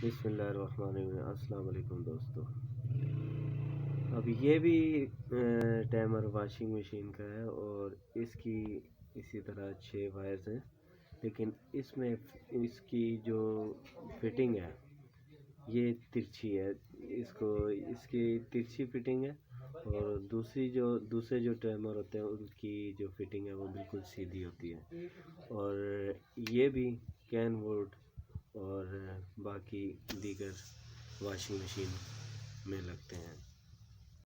बिस्मिल्लाहिर्रहमानिर्रहीम। अस्सलाम वालेकुम दोस्तों। अब ये भी टाइमर वॉशिंग मशीन का है और इसकी इसी तरह 6 वायर्स हैं, लेकिन इसमें इसकी जो फिटिंग है ये तिरछी है। इसकी तिरछी फिटिंग है और दूसरे जो टाइमर होते हैं उनकी जो फिटिंग है वो बिल्कुल सीधी होती है। और ये भी कैनवुड और बाकी दीगर वॉशिंग मशीन में लगते हैं।